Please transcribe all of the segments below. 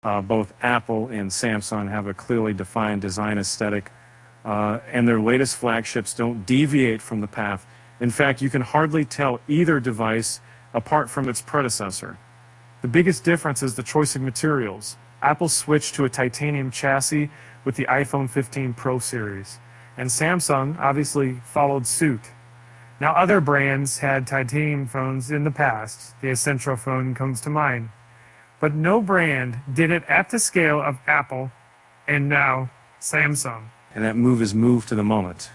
Both Apple and Samsung have a clearly defined design aesthetic, and their latest flagships don't deviate from the path. In fact, you can hardly tell either device apart from its predecessor. The biggest difference is the choice of materials. Apple switched to a titanium chassis with the iPhone 15 Pro series, and Samsung obviously followed suit. Now, other brands had titanium phones in the past. The Essential phone comes to mind. But no brand did it at the scale of Apple and now Samsung. And that move is moved to the moment.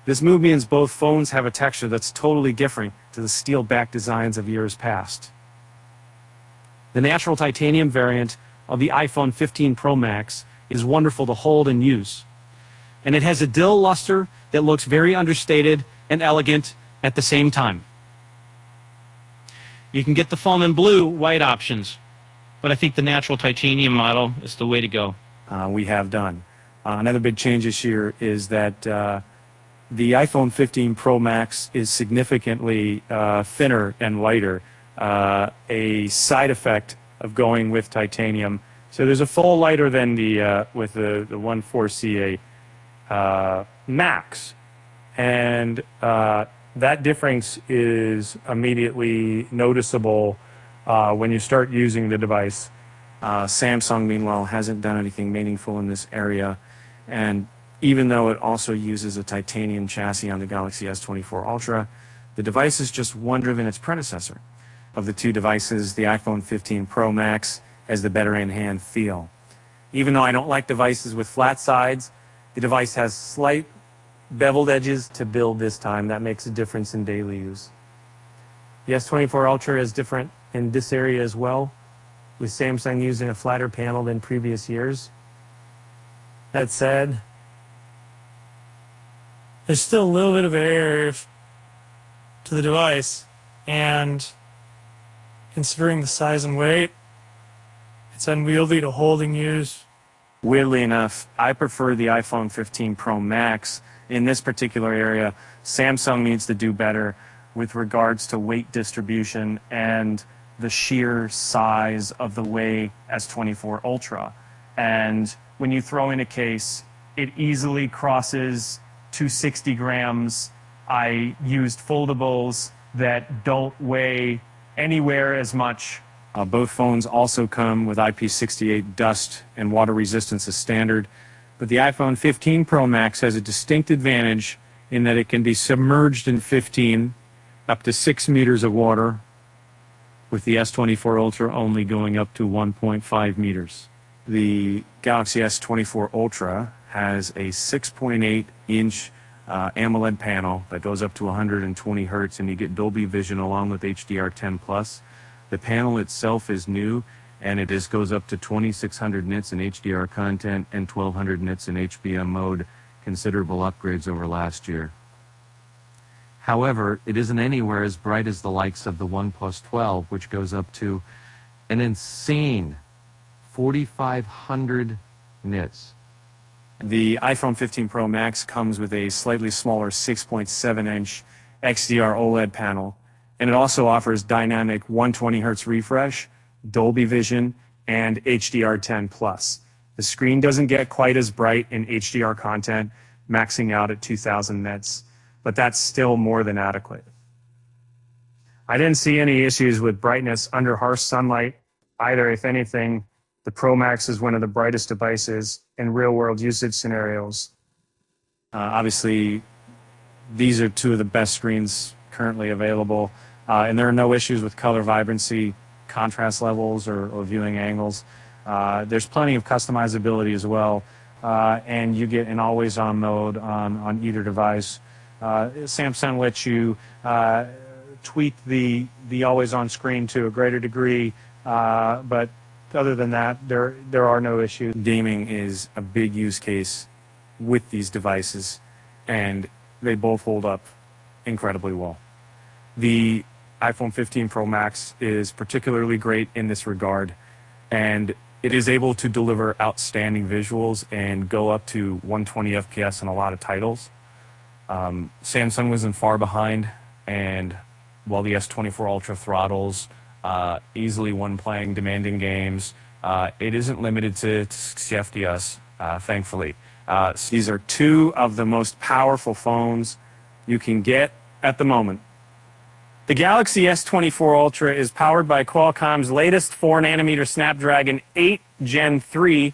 This move means both phones have a texture that's totally different to the steel-backed designs of years past. The natural titanium variant of the iPhone 15 Pro Max is wonderful to hold and use. And it has a dull luster that looks very understated and elegant at the same time. You can get the phone in blue, white options, but I think the natural titanium model is the way to go. We have done. Another big change this year is that the iPhone 15 Pro Max is significantly thinner and lighter, a side effect of going with titanium. So there's a full lighter than with the 14CA Max, and that difference is immediately noticeable when you start using the device. Samsung, meanwhile, hasn't done anything meaningful in this area, and even though it also uses a titanium chassis on the Galaxy S24 Ultra, the device is just one driven its predecessor. Of the two devices, the iPhone 15 Pro Max has the better in-hand feel. Even though I don't like devices with flat sides, the device has slight beveled edges to build this time. That makes a difference in daily use. The S24 Ultra is different in this area as well, with Samsung using a flatter panel than previous years. That said, there's still a little bit of air to the device, and considering the size and weight, it's unwieldy to hold and use. Weirdly enough, I prefer the iPhone 15 Pro Max. In this particular area, Samsung needs to do better with regards to weight distribution and the sheer size of the way S24 Ultra. And when you throw in a case, it easily crosses 260 grams. I used foldables that don't weigh anywhere as much. Both phones also come with IP68 dust and water resistance as standard, but the iPhone 15 Pro Max has a distinct advantage in that it can be submerged in 15 up to 6 meters of water, with the S24 Ultra only going up to 1.5 meters. The Galaxy S24 Ultra has a 6.8-inch AMOLED panel that goes up to 120 hertz, and you get Dolby Vision along with HDR10+. The panel itself is new, and it goes up to 2600 nits in HDR content and 1200 nits in HBM mode, considerable upgrades over last year. However, it isn't anywhere as bright as the likes of the OnePlus 12, which goes up to an insane 4500 nits. The iPhone 15 Pro Max comes with a slightly smaller 6.7-inch XDR OLED panel, and it also offers dynamic 120 Hz refresh, Dolby Vision, and HDR10+. The screen doesn't get quite as bright in HDR content, maxing out at 2000 nits, but that's still more than adequate. I didn't see any issues with brightness under harsh sunlight either. If anything, the Pro Max is one of the brightest devices in real-world usage scenarios. Obviously, these are two of the best screens currently available, and there are no issues with color vibrancy, contrast levels, or viewing angles. There's plenty of customizability as well, and you get an always-on mode on either device. Samsung lets you tweak the always-on screen to a greater degree, but other than that, there are no issues. Gaming is a big use case with these devices, and they both hold up incredibly well. The iPhone 15 Pro Max is particularly great in this regard, and it is able to deliver outstanding visuals and go up to 120 FPS in a lot of titles. Samsung wasn't far behind, and while the S24 Ultra throttles easily when playing demanding games, It isn't limited to CFDS, thankfully. These are two of the most powerful phones you can get at the moment. The Galaxy S24 Ultra is powered by Qualcomm's latest 4nm Snapdragon 8 Gen 3,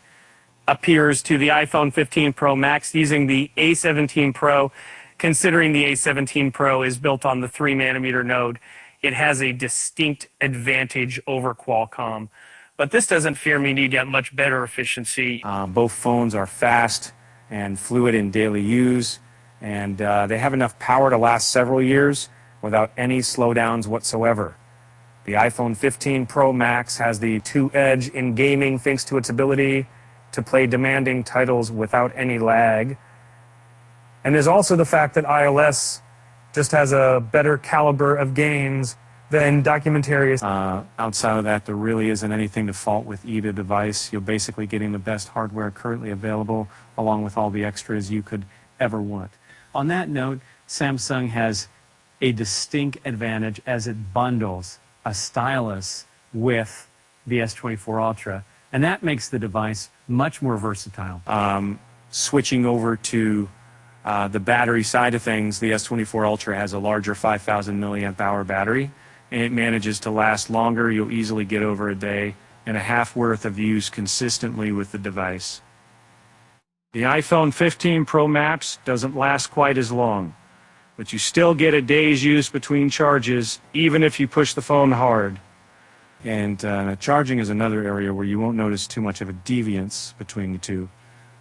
appears to the iPhone 15 Pro Max using the A17 Pro. Considering the A17 Pro is built on the 3nm node, it has a distinct advantage over Qualcomm. But this doesn't fear me to get much better efficiency. Both phones are fast and fluid in daily use, and they have enough power to last several years without any slowdowns whatsoever. The iPhone 15 Pro Max has the 2 edge in gaming thanks to its ability to play demanding titles without any lag. And there's also the fact that iOS just has a better caliber of games than documentary. Outside of that, there really isn't anything to fault with either device. You're basically getting the best hardware currently available, along with all the extras you could ever want. On that note, Samsung has a distinct advantage as it bundles a stylus with the S24 Ultra, and that makes the device much more versatile. Switching over to the battery side of things, the S24 Ultra has a larger 5,000 milliamp hour battery, and it manages to last longer. You'll easily get over a day and a half worth of use consistently with the device. The iPhone 15 Pro Max doesn't last quite as long, but you still get a day's use between charges, even if you push the phone hard. And charging is another area where you won't notice too much of a deviance between the two.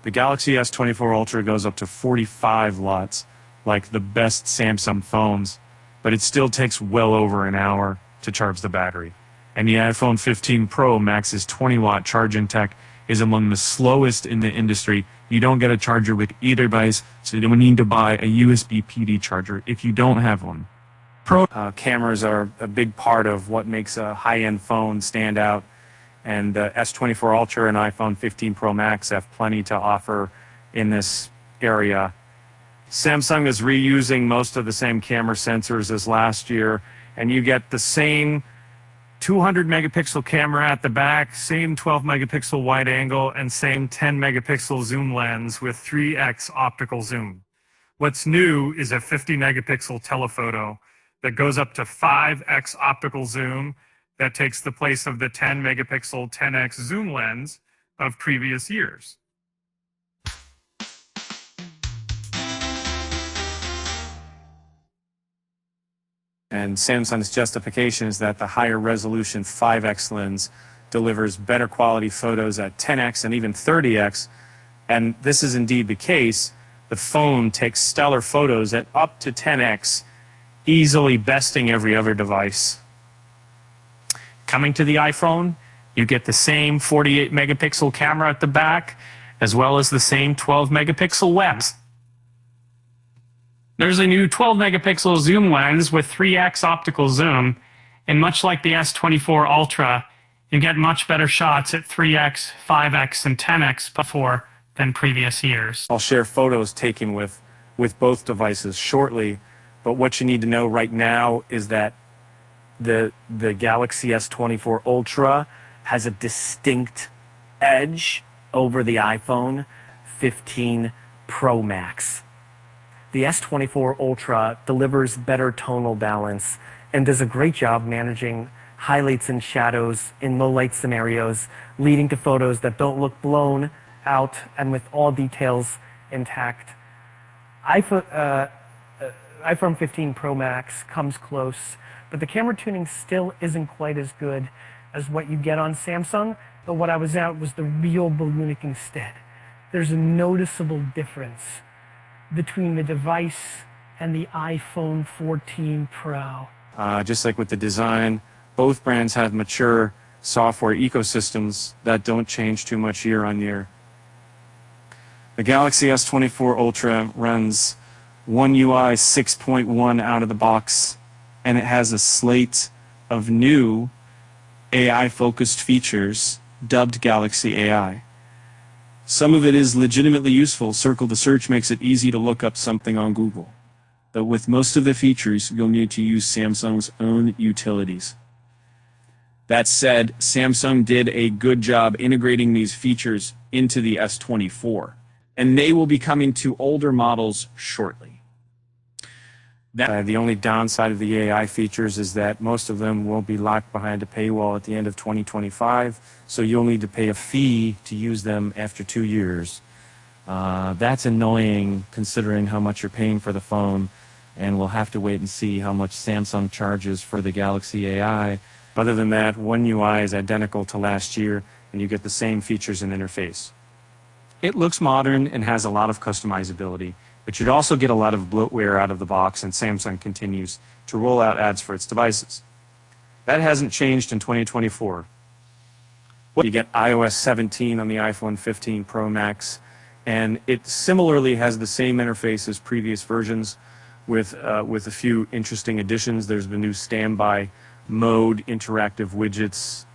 The Galaxy S24 Ultra goes up to 45 watts, like the best Samsung phones, but it still takes well over an hour to charge the battery. And the iPhone 15 Pro Max's 20-watt charging tech is among the slowest in the industry. You don't get a charger with either device, so you don't need to buy a USB PD charger if you don't have one. Cameras are a big part of what makes a high-end phone stand out, and S24 Ultra and iPhone 15 Pro Max have plenty to offer in this area. Samsung is reusing most of the same camera sensors as last year, and you get the same 200 megapixel camera at the back, same 12 megapixel wide angle, and same 10 megapixel zoom lens with 3x optical zoom. What's new is a 50 megapixel telephoto that goes up to 5x optical zoom that takes the place of the 10 megapixel 10x zoom lens of previous years. And Samsung's justification is that the higher resolution 5x lens delivers better quality photos at 10x and even 30x. And this is indeed the case. The phone takes stellar photos at up to 10x, easily besting every other device. Coming to the iPhone, you get the same 48 megapixel camera at the back, as well as the same 12 megapixel webs. There's a new 12 megapixel zoom lens with 3x optical zoom, and much like the S24 Ultra, you get much better shots at 3x, 5x, and 10x before than previous years. I'll share photos taken with both devices shortly, but what you need to know right now is that the Galaxy S24 Ultra has a distinct edge over the iPhone 15 Pro Max. The S24 Ultra delivers better tonal balance and does a great job managing highlights and shadows in low light scenarios, leading to photos that don't look blown out and with all details intact. iPhone 15 Pro Max comes close, but the camera tuning still isn't quite as good as what you get on Samsung, but what I was at was the real ballooning instead. There's a noticeable difference between the device and the iPhone 14 Pro. Just like with the design, both brands have mature software ecosystems that don't change too much year on year. The Galaxy S24 Ultra runs One UI 6.1 out of the box, and it has a slate of new AI-focused features dubbed Galaxy AI. Some of it is legitimately useful. Circle the search makes it easy to look up something on Google. But with most of the features, you'll need to use Samsung's own utilities. That said, Samsung did a good job integrating these features into the S24, and they will be coming to older models shortly. The only downside of the AI features is that most of them will be locked behind a paywall at the end of 2025, so you'll need to pay a fee to use them after 2 years. That's annoying considering how much you're paying for the phone, and we'll have to wait and see how much Samsung charges for the Galaxy AI. Other than that, One UI is identical to last year, and you get the same features and interface. It looks modern and has a lot of customizability, but you'd also get a lot of bloatware out of the box, and Samsung continues to roll out ads for its devices. That hasn't changed in 2024. You get iOS 17 on the iPhone 15 Pro Max, and it similarly has the same interface as previous versions with a few interesting additions. There's the new standby mode, interactive widgets,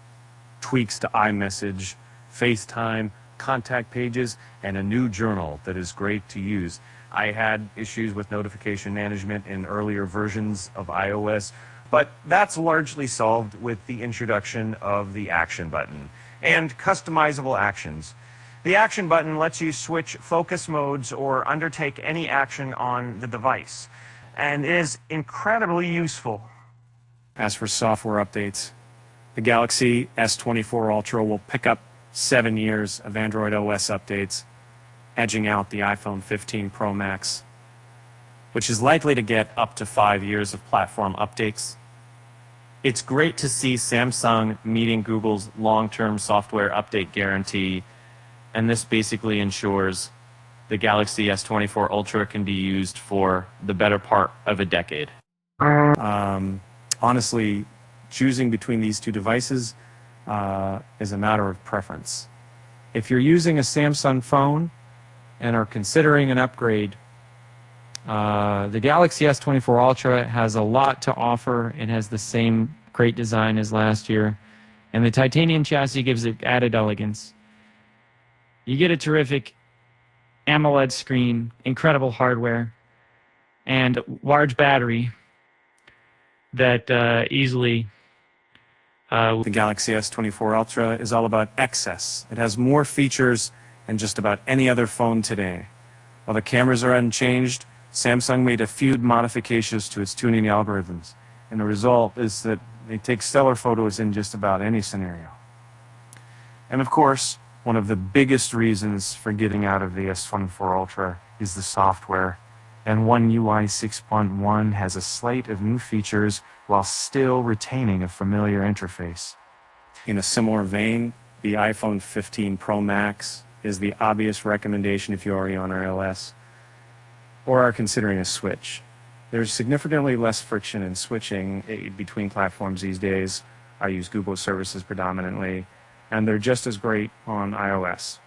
tweaks to iMessage, FaceTime, contact pages, and a new journal that is great to use. I had issues with notification management in earlier versions of iOS, but that's largely solved with the introduction of the action button and customizable actions. The action button lets you switch focus modes or undertake any action on the device, and is incredibly useful. As for software updates, the Galaxy S24 Ultra will pick up 7 years of Android OS updates, edging out the iPhone 15 Pro Max, which is likely to get up to 5 years of platform updates. It's great to see Samsung meeting Google's long-term software update guarantee, and this basically ensures the Galaxy S24 Ultra can be used for the better part of a decade. Honestly, choosing between these two devices is a matter of preference. If you're using a Samsung phone and are considering an upgrade, the Galaxy S24 Ultra has a lot to offer. It has the same great design as last year, and the titanium chassis gives it added elegance. You get a terrific AMOLED screen, incredible hardware, and large battery that easily... The Galaxy S24 Ultra is all about excess. It has more features than just about any other phone today. While the cameras are unchanged, Samsung made a few modifications to its tuning algorithms, and the result is that they take stellar photos in just about any scenario. And of course, one of the biggest reasons for getting out of the S24 Ultra is the software, and One UI 6.1 has a slate of new features while still retaining a familiar interface. In a similar vein, the iPhone 15 Pro Max is the obvious recommendation if you already own iOS or are considering a switch. There's significantly less friction in switching between platforms these days. I use Google services predominantly, and they're just as great on iOS.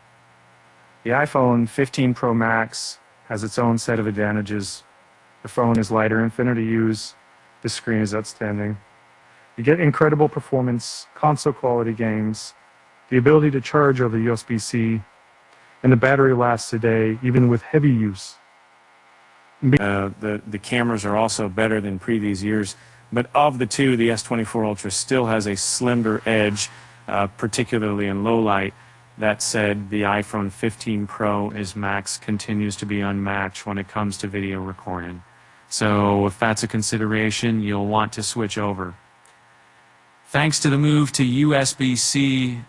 The iPhone 15 Pro Max has its own set of advantages. The phone is lighter and thinner to use. The screen is outstanding. You get incredible performance, console quality games, the ability to charge over USB-C, and the battery lasts a day even with heavy use. The cameras are also better than previous years, but of the two, the S24 Ultra still has a slimmer edge, particularly in low light. That said, the iPhone 15 Pro Max continues to be unmatched when it comes to video recording. So if that's a consideration, you'll want to switch over. Thanks to the move to USB-C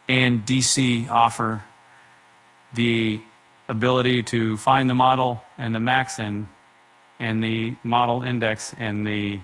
and DC offer the ability to find the model and the max and the model index and the